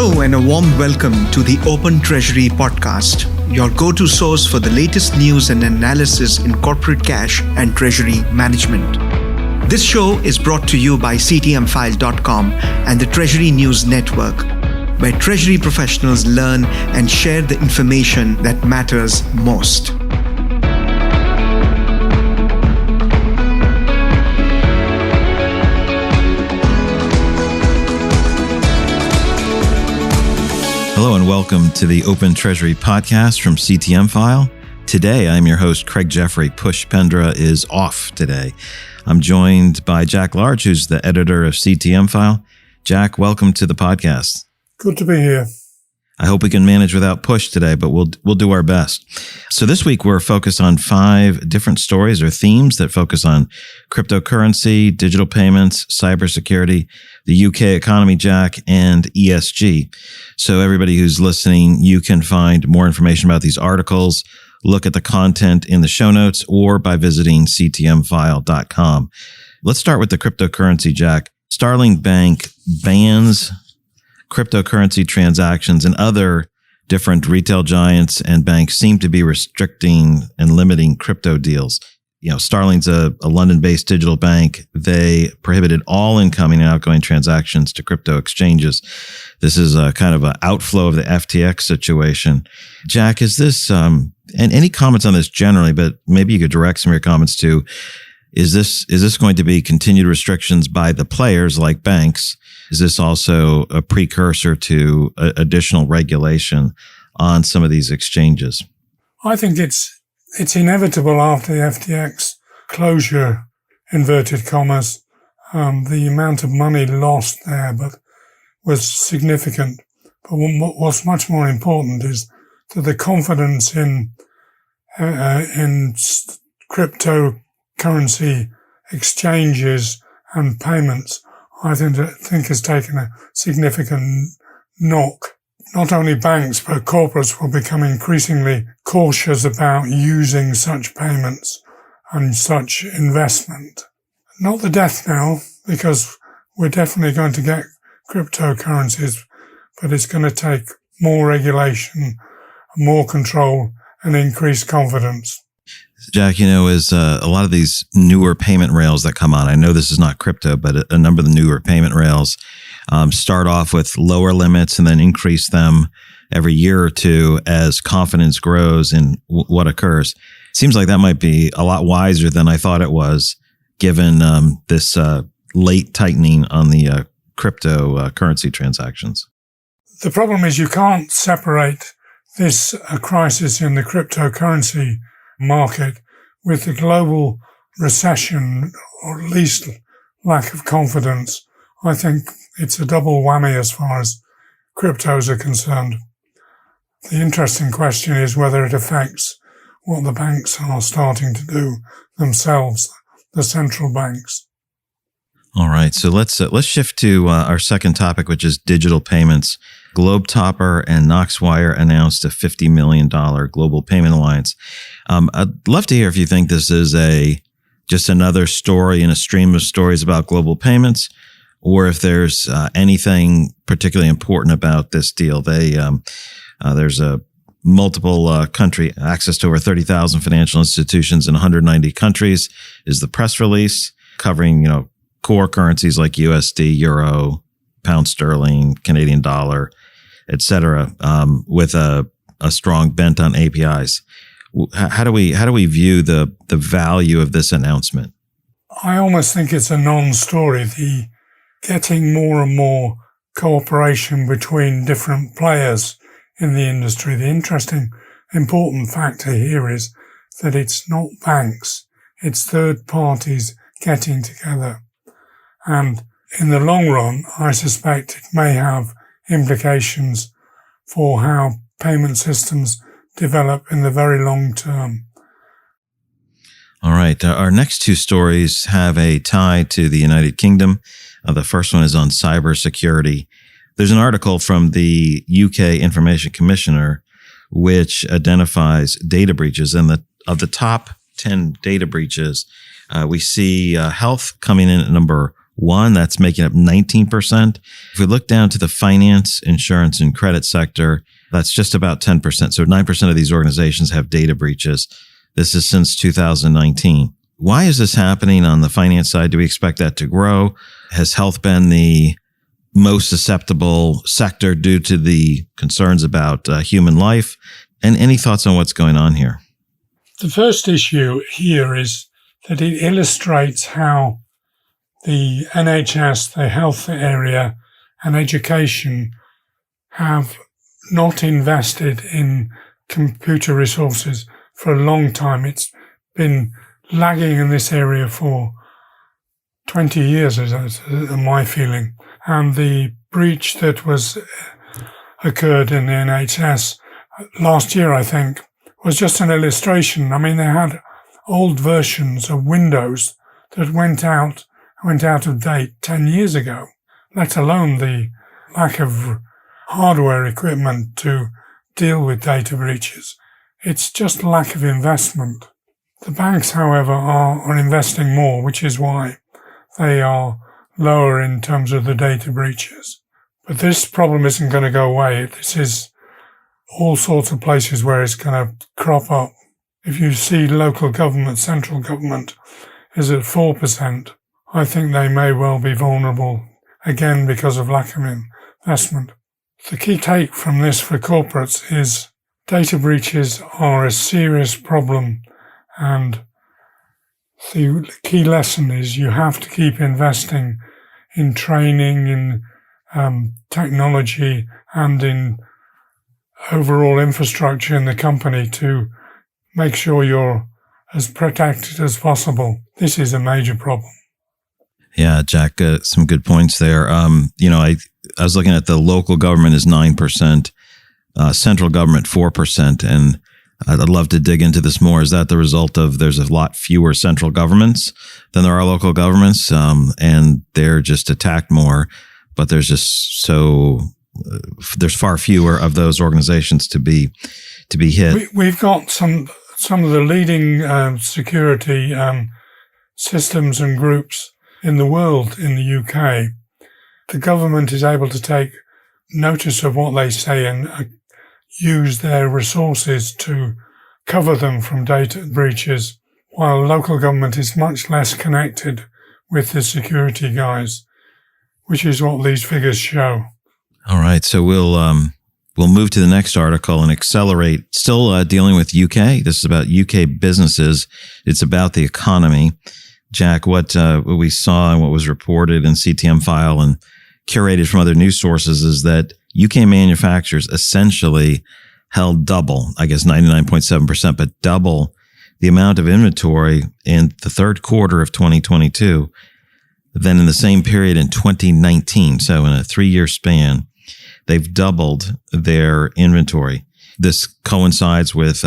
Hello and a warm welcome to the Open Treasury podcast, your go-to source for the latest news and analysis in corporate cash and treasury management. This show is brought to you by CTMfile.com and the Treasury News Network, where treasury professionals learn and share the information that matters most. Hello and welcome to the Open Treasury podcast from CTMfile. Today, I'm your host, Craig Jeffery. Push Pendra is off today. I'm joined by Jack Large, who's the editor of CTMfile. Jack, welcome to the podcast. Good to be here. I hope we can manage without Push today, but we'll do our best. So this week, we're focused on 5 different stories or themes that focus on cryptocurrency, digital payments, cybersecurity, the UK economy, Jack, and ESG. So everybody who's listening, you can find more information about these articles, look at the content in the show notes, or by visiting CTMfile.com. Let's start with the cryptocurrency, Jack. Starling Bank bans cryptocurrency transactions, and other different retail giants and banks seem to be restricting and limiting crypto deals. You know, Starling's a London-based digital bank. They prohibited all incoming and outgoing transactions to crypto exchanges. This is a kind of an outflow of the FTX situation. Jack, is this, and any comments on this generally, but maybe you could direct some of your comments to, is this going to be continued restrictions by the players like banks? Is this also a precursor to additional regulation on some of these exchanges? I think it's inevitable after the FTX closure, inverted commas. The amount of money lost there was significant. But what's much more important is that the confidence in cryptocurrency exchanges and payments, I think has taken a significant knock. Not only banks, but corporates will become increasingly cautious about using such payments and such investment. Not the death knell, because we're definitely going to get cryptocurrencies, but it's going to take more regulation, more control, and increased confidence. Jack, as a lot of these newer payment rails that come on, I know this is not crypto, but a number of the newer payment rails start off with lower limits and then increase them every year or two as confidence grows in what occurs. Seems like that might be a lot wiser than I thought it was, given this late tightening on the cryptocurrency transactions. The problem is you can't separate this crisis in the cryptocurrency market with the global recession, or at least lack of confidence. I think it's a double whammy as far as cryptos are concerned. The interesting question is whether it affects what the banks are starting to do themselves, the central banks. All right, so let's shift to our second topic, which is digital payments. GlobeTopper and Knox Wire announced a $50 million global payment alliance. I'd love to hear if you think this is just another story in a stream of stories about global payments, or if there's anything particularly important about this deal. There's a multiple country access to over 30,000 financial institutions in 190 countries is the press release, covering core currencies like USD, Euro, Pound Sterling, Canadian dollar, etc., with a strong bent on APIs. How do we view the value of this announcement? I almost think it's a non-story. The getting more and more cooperation between different players in the industry. The interesting, important factor here is that it's not banks, it's third parties getting together. And in the long run, I suspect it may have implications for how payment systems develop in the very long term. All right. Our next 2 stories have a tie to the United Kingdom. The first one is on cybersecurity. There's an article from the UK Information Commissioner which identifies data breaches. And of the top 10 data breaches, we see health coming in at number one. That's making up 19%. If we look down to the finance, insurance, and credit sector, that's just about 10%. So 9% of these organizations have data breaches. This is since 2019. Why is this happening on the finance side? Do we expect that to grow? Has health been the most susceptible sector due to the concerns about human life? And any thoughts on what's going on here? The first issue here is that it illustrates how the NHS, the health area, and education have not invested in computer resources for a long time. It's been lagging in this area for 20 years, is my feeling. And the breach that occurred in the NHS last year, I think, was just an illustration. I mean, they had old versions of Windows that went out of date 10 years ago, let alone the lack of hardware equipment to deal with data breaches. It's just lack of investment. The banks, however, are investing more, which is why they are lower in terms of the data breaches. But this problem isn't going to go away. This is all sorts of places where it's going to crop up. If you see local government, central government is at 4%, I think they may well be vulnerable again because of lack of investment. The key take from this for corporates is data breaches are a serious problem, and the key lesson is you have to keep investing in training, in technology, and in overall infrastructure in the company to make sure you're as protected as possible. This is a major problem. Yeah, Jack, some good points there. I was looking at the local government is 9%, central government 4%, and I'd love to dig into this more. Is that the result of there's a lot fewer central governments than there are local governments, and they're just attacked more, but there's just there's far fewer of those organizations to be hit. We've got some of the leading security systems and groups in the world in the UK. The government is able to take notice of what they say and use their resources to cover them from data breaches, while local government is much less connected with the security guys, which is what these figures show. All right, so we'll move to the next article and accelerate. Still dealing with UK. This is about UK businesses. It's about the economy. Jack, what we saw and what was reported in CTMfile and curated from other news sources is that UK manufacturers essentially held double, I guess 99.7%, but double the amount of inventory in the third quarter of 2022 than in the same period in 2019. So in a 3-year span, they've doubled their inventory. This coincides with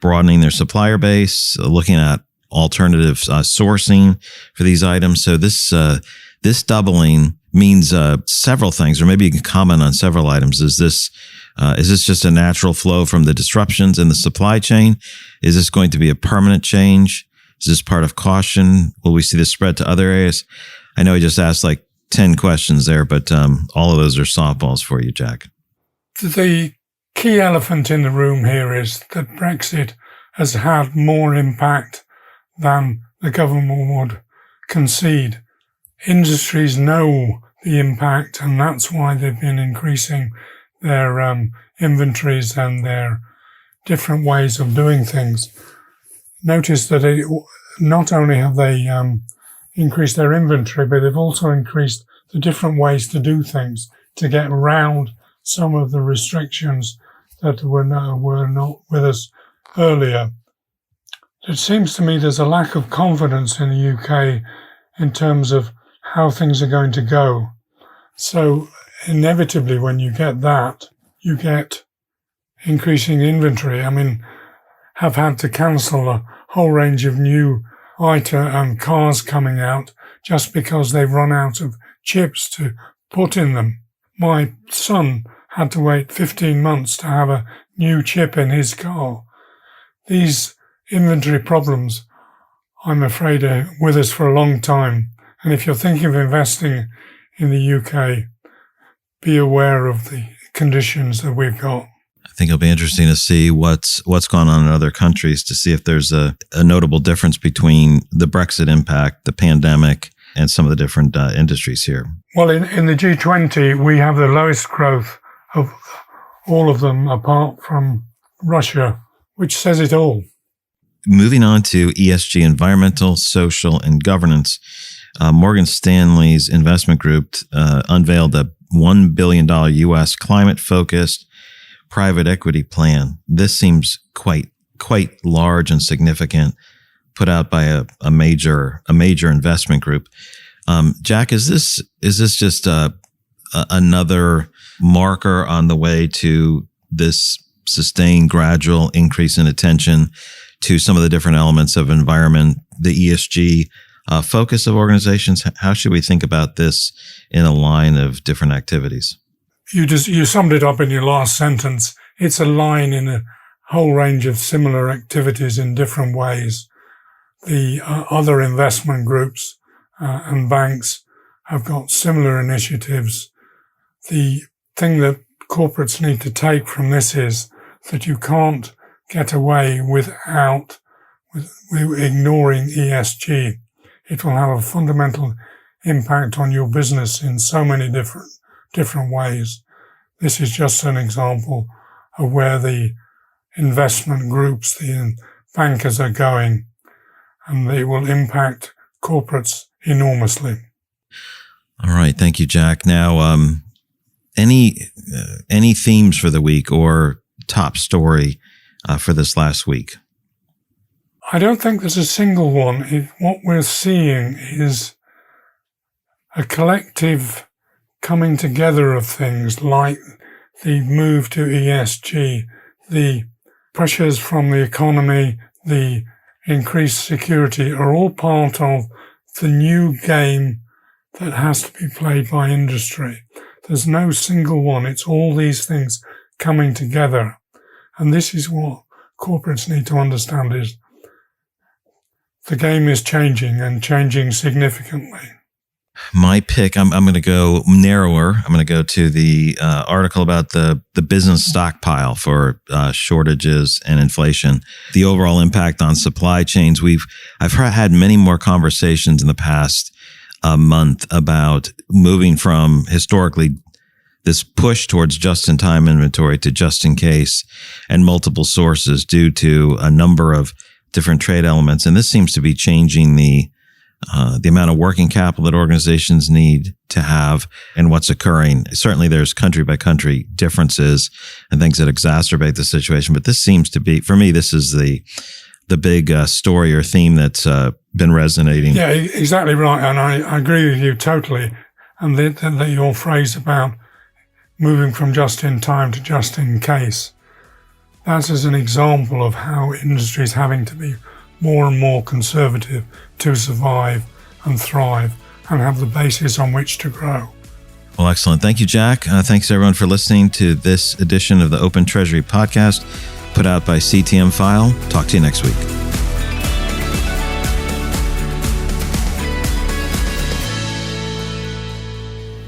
broadening their supplier base, looking at alternative sourcing for these items. So this doubling means several things, or maybe you can comment on several items. Is this just a natural flow from the disruptions in the supply chain? Is this going to be a permanent change? Is this part of caution? Will we see this spread to other areas? I know I just asked like 10 questions there, but all of those are softballs for you, Jack. The key elephant in the room here is that Brexit has had more impact than the government would concede. Industries know the impact, and that's why they've been increasing their inventories and their different ways of doing things. Notice that not only have they increased their inventory, but they've also increased the different ways to do things to get around some of the restrictions that were not with us earlier. It seems to me there's a lack of confidence in the UK in terms of how things are going to go. So inevitably, when you get that, you get increasing inventory. I mean, have had to cancel a whole range of new cars coming out just because they've run out of chips to put in them. My son had to wait 15 months to have a new chip in his car. These inventory problems, I'm afraid, are with us for a long time, And if you're thinking of investing in the UK, be aware of the conditions that we've got. I think it'll be interesting to see what's gone on in other countries to see if there's a notable difference between the Brexit impact, the pandemic, and some of the different industries here. Well, in the G20, we have the lowest growth of all of them apart from Russia, which says it all. Moving on to ESG, environmental, social, and governance, Morgan Stanley's investment group unveiled a $1 billion U.S. climate-focused private equity plan. This seems quite large and significant, put out by a major investment group. Jack, is this just another marker on the way to this sustained gradual increase in attention to some of the different elements of environment, the ESG focus of organizations? How should we think about this in a line of different activities? You summed it up in your last sentence. It's a line in a whole range of similar activities in different ways. The other investment groups and banks have got similar initiatives. The thing that corporates need to take from this is that you can't get away with ignoring ESG. It will have a fundamental impact on your business in so many different ways. This is just an example of where the investment groups, the bankers are going, and they will impact corporates enormously. All right. Thank you, Jack. Now, any themes for the week or top story for this last week? I don't think there's a single one. What we're seeing is a collective coming together of things like the move to ESG, the pressures from the economy, the increased security are all part of the new game that has to be played by industry. There's no single one. It's all these things coming together. And this is what corporates need to understand is the game is changing and changing significantly. My pick, I'm going to go narrower. I'm going to go to the article about the business stockpile for shortages and inflation, the overall impact on supply chains. I've had many more conversations in the past month about moving from historically this push towards just-in-time inventory to just-in-case and multiple sources due to a number of different trade elements. And this seems to be changing the amount of working capital that organizations need to have and what's occurring. Certainly there's country by country differences and things that exacerbate the situation. But this seems to be, for me, this is the big story or theme that's been resonating. Yeah, exactly right. And I agree with you totally. And that your phrase about moving from just in time to just in case, that's as an example of how industry is having to be more and more conservative to survive and thrive and have the basis on which to grow. Well, excellent. Thank you, Jack. Thanks, everyone, for listening to this edition of the Open Treasury podcast put out by CTMfile. Talk to you next week.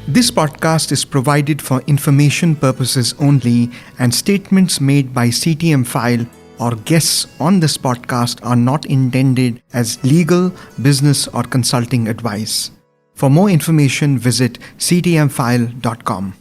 This podcast is provided for information purposes only, and statements made by CTMfile or guests on this podcast are not intended as legal, business, or consulting advice. For more information, visit ctmfile.com.